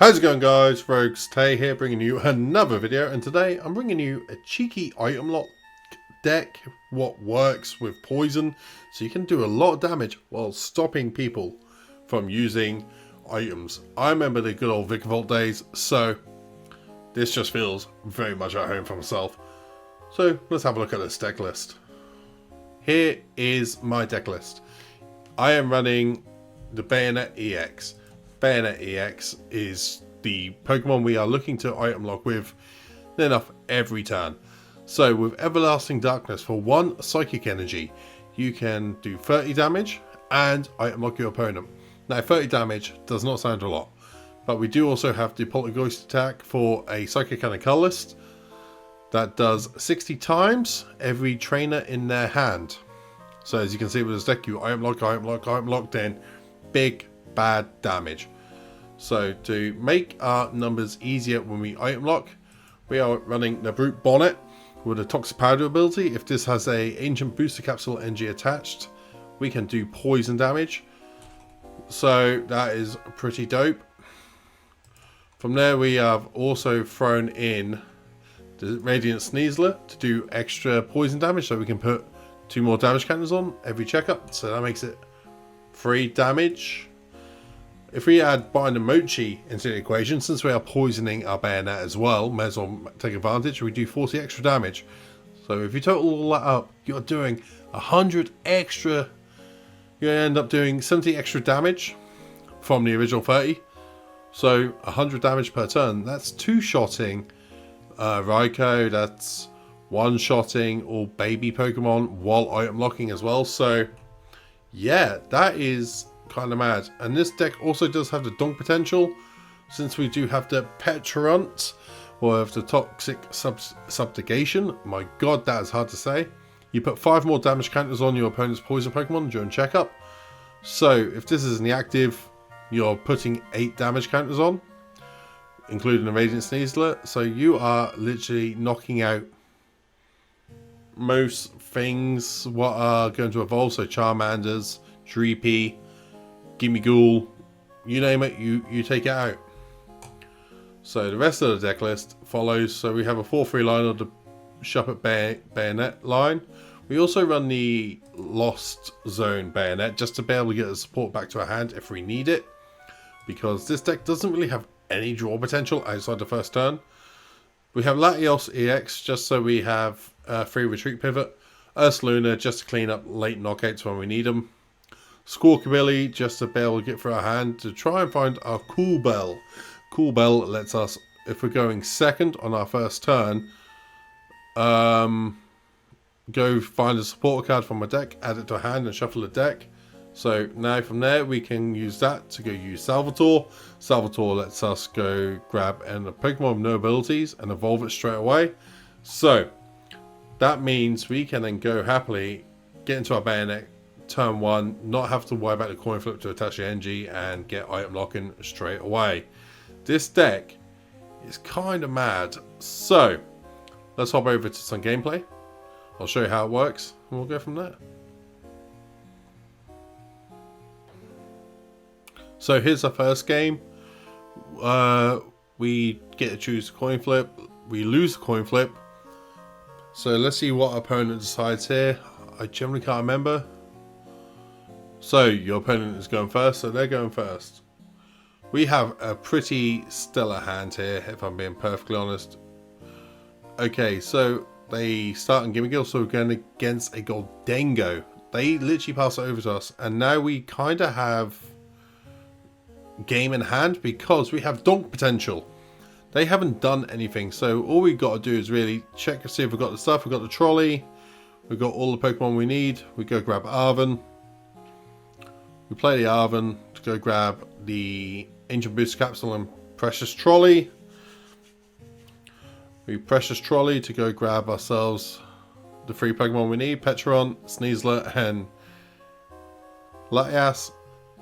How's it going, guys? Rogues Tay here, bringing you another video, and today I'm bringing you a cheeky item lock deck what works with poison, so you can do a lot of damage while stopping people from using items. I remember the good old Vikavolt days, so this just feels very much at home for myself. So let's have a look at this deck list. Here is my deck list. I am running the Banette EX. Banette EX is the Pokemon we are looking to item lock with enough every turn. So with Everlasting Darkness for 1 Psychic Energy, you can do 30 damage and item lock your opponent. Now 30 damage does not sound a lot, but we do also have the Poltergeist attack for a Psychic and a Colorless. That does 60 times every trainer in their hand. So as you can see with this deck, you item locked in. Big bad damage. So to make our numbers easier when we item lock, we are running the Brute Bonnet with a Toxic Powder ability. If this has a Ancient Booster Capsule NG attached, we can do poison damage. So that is pretty dope. From there we have also thrown in the Radiant Sneasler to do extra poison damage, so we can put 2 more damage counters on every checkup, so that makes it 3 damage. If we add Bind and Mochi into the equation, since we are poisoning our Banette as well, may as well take advantage. We do 40 extra damage. So if you total all that up, you're doing 100 extra. You end up doing 70 extra damage from the original 30. So 100 damage per turn. That's 2-shotting Raikou. That's 1-shotting all baby Pokemon while item locking as well. So yeah, that is kind of mad. And this deck also does have the donk potential, since we do have the Pecharunt or the Toxic Subjugation. My god, that is hard to say. You put 5 more damage counters on your opponent's poison Pokemon during checkup. So if this is in the active, you're putting 8 damage counters on, including the Radiant Sneasler. So you are literally knocking out most things what are going to evolve. So Charmanders, Dreepy, Gimmighoul, you name it, you take it out. So the rest of the deck list follows. So we have a 4-3 line of the Shuppet Banette line. We also run the Lost Zone Banette just to be able to get the support back to our hand if we need it, because this deck doesn't really have any draw potential outside the first turn. We have Latias EX just so we have 3 retreat pivot. Ursaluna just to clean up late knockouts when we need them. Squawkabilly just to be able to get through our hand to try and find our Call Bell. Call Bell lets us, if we're going second on our first turn, go find a supporter card from my deck, add it to a hand and shuffle the deck. So now from there we can use that to go use Salvatore. Salvatore lets us go grab a Pokemon with no abilities and evolve it straight away. So that means we can then go happily get into our Banette turn 1, not have to worry about the coin flip to attach the NG, and get item locking straight away. This deck is kind of mad. So let's hop over to some gameplay. I'll show you how it works and we'll go from there. So here's our first game. We get to choose a coin flip. We lose the coin flip. So let's see what our opponent decides here. I generally can't remember. So your opponent is going first, so they're going first. We have a pretty stellar hand here, if I'm being perfectly honest. Okay, so they start in Gimmighoul, so we're going against a Goldengo. They literally pass it over to us, and now we kind of have game in hand because we have donk potential. They haven't done anything, so all we've got to do is really check and see if we've got the stuff. We've got the trolley, we've got all the Pokemon we need. We go grab Arven. We play the Arven to go grab the Ancient Booster Capsule and Precious Trolley. We Precious Trolley to go grab ourselves the 3 Pokemon we need, Pecharunt, Sneasler and Latias.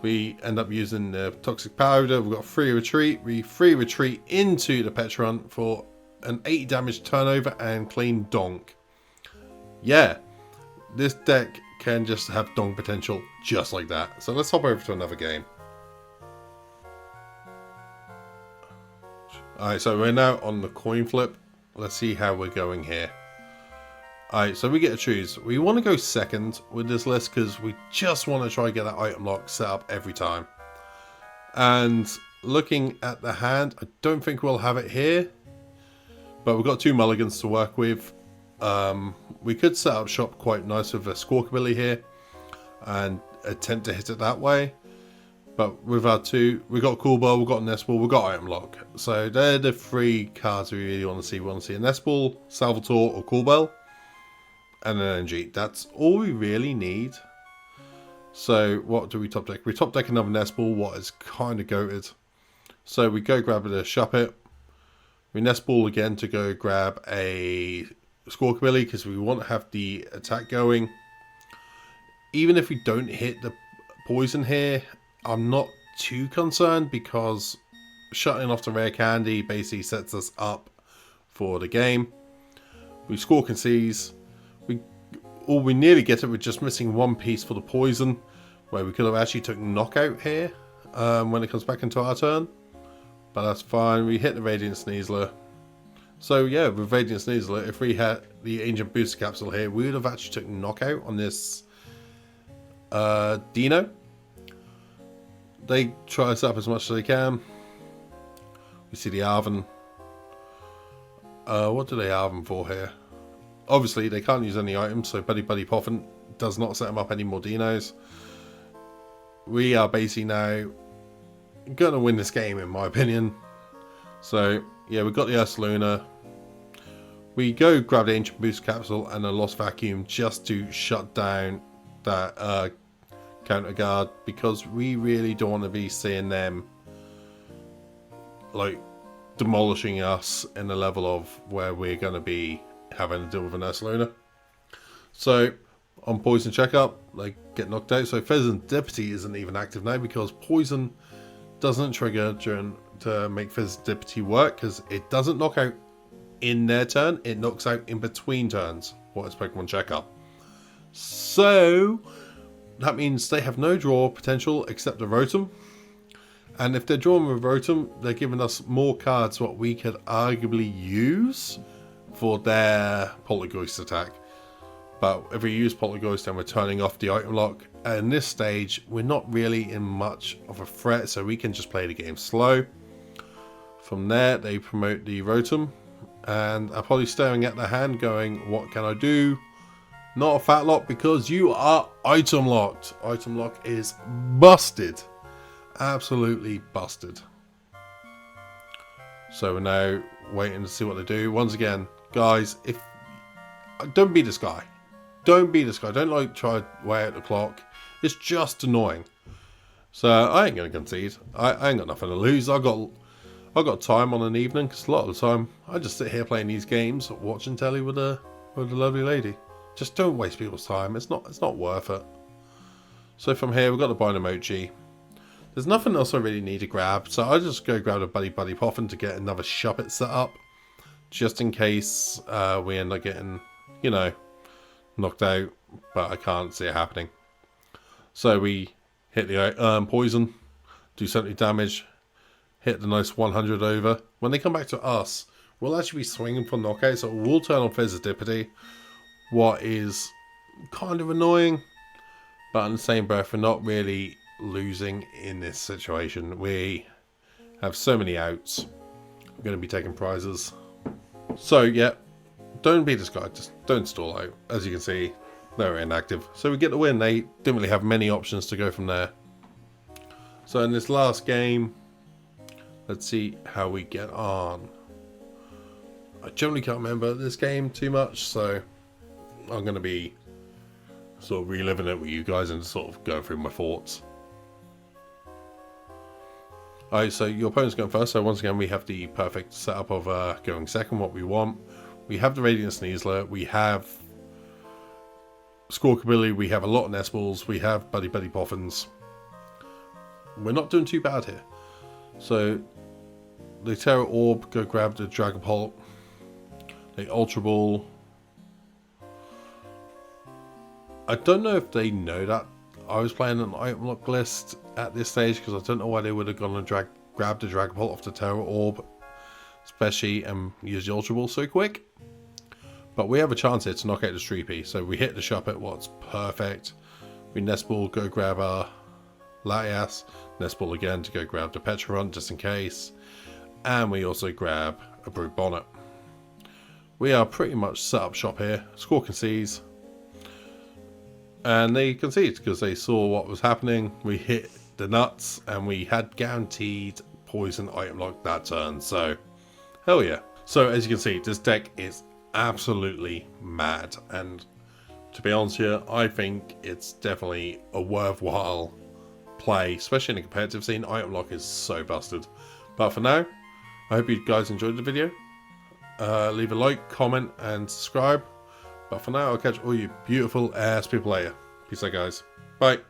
We end up using the Toxic Powder. We've got 3 retreat. We 3 retreat into the Pecharunt for an 80 damage turnover and clean donk. Yeah, this deck can just have donk potential just like that. So let's hop over to another game. Alright, so we're now on the coin flip. Let's see how we're going here. Alright, so we get to choose. We want to go second with this list because we just want to try to get that item lock set up every time. And looking at the hand, I don't think we'll have it here. But we've got 2 mulligans to work with. We could set up shop quite nice with a Squawkabilly here and attempt to hit it that way. But with our 2, we've got Call Bell, we've got Nestball, we've got Item Lock. So they're the 3 cards we really want to see. We want to see a Nestball, Salvatore, or Call Bell, and an NG. That's all we really need. So what do we top deck? We top deck another Nestball, what is kind of goated. So we go grab a Shuppet. We Nestball again to go grab a Squawkabilly because we want to have the attack going. Even if we don't hit the poison here, I'm not too concerned because shutting off the rare candy basically sets us up for the game. We Squawk and seize. We nearly get it. We're just missing 1 piece for the poison, where we could have actually took knockout here when it comes back into our turn. But that's fine. We hit the Radiant Sneasler. So yeah, with Radiant Sneasler, if we had the Ancient Booster Capsule here, we would have actually took knockout on this Dino. They try us up as much as they can. We see the Arven. What do they Arven for here? Obviously, they can't use any items, so Buddy Poffin does not set them up any more Dinos. We are basically now going to win this game, in my opinion. So, yeah, we've got the Ursaluna. We go grab the Ancient Boost Capsule and a Lost Vacuum just to shut down that counter guard, because we really don't want to be seeing them like demolishing us in the level of where we're going to be having to deal with an Ursaluna. So on poison checkup, they get knocked out. So Pheasant Deputy isn't even active now because poison doesn't trigger to make Pheasant Deputy work, because it doesn't knock out in their turn, it knocks out in between turns. What is Pokemon checkup? So that means they have no draw potential except a Rotom. And if they're drawing with Rotom, they're giving us more cards what we could arguably use for their Poltergeist attack. But if we use Poltergeist, then we're turning off the item lock. At this stage, we're not really in much of a threat, so we can just play the game slow. From there, they promote the Rotom, and are probably staring at their hand going, what can I do? Not a fat lock, because you are item locked. Item lock is busted. Absolutely busted. So we're now waiting to see what they do. Once again, guys, don't be this guy. Don't be this guy. Don't like try to weigh out the clock. It's just annoying. So I ain't gonna concede. I ain't got nothing to lose. I got time on an evening, because a lot of the time I just sit here playing these games, watching telly with a lovely lady. Just don't waste people's time. It's not worth it. So from here we've got the Bind emoji. There's nothing else I really need to grab, so I'll just go grab a Buddy Poffin to get another Shuppet set up, just in case we end up getting, you know, knocked out, but I can't see it happening. So we hit the poison, do 70 damage, hit the nice 100 over. When they come back to us, we'll actually be swinging for knockout, so we'll turn on Physical, what is kind of annoying, but in the same breath, we're not really losing in this situation. We have so many outs. We're going to be taking prizes. So yeah, don't be this guy, just don't stall out. As you can see, they're inactive. So we get the win. They didn't really have many options to go from there. So in this last game, let's see how we get on. I generally can't remember this game too much, so I'm going to be sort of reliving it with you guys and sort of going through my thoughts. Alright, so your opponent's going first, so once again we have the perfect setup of going second, what we want. We have the Radiant Sneasler, we have Squawkabilly, we have a lot of Nestballs, we have Buddy Poffins. We're not doing too bad here. So the Terra Orb, go grab the Dragapult, the Ultra Ball. I don't know if they know that I was playing an item lock list at this stage, because I don't know why they would have gone and grabbed the Dragapult off the Terra Orb. especially use the Ultra Ball so quick. But we have a chance here to knock out the Streepy. So we hit the Shuppet, what's perfect. We Nest Ball, go grab our Latias. Nest Ball again to go grab the Pecharunt just in case. And we also grab a Brute Bonnet. We are pretty much set up shop here. Squawk concedes. And they conceded because they saw what was happening. We hit the nuts and we had guaranteed poison item lock that turn. So, hell yeah. So as you can see, this deck is absolutely mad. And to be honest here, I think it's definitely a worthwhile play, especially in a competitive scene. Item lock is so busted. But for now, I hope you guys enjoyed the video. Leave a like, comment, and subscribe. But for now, I'll catch all you beautiful ass people later. Peace out, guys. Bye.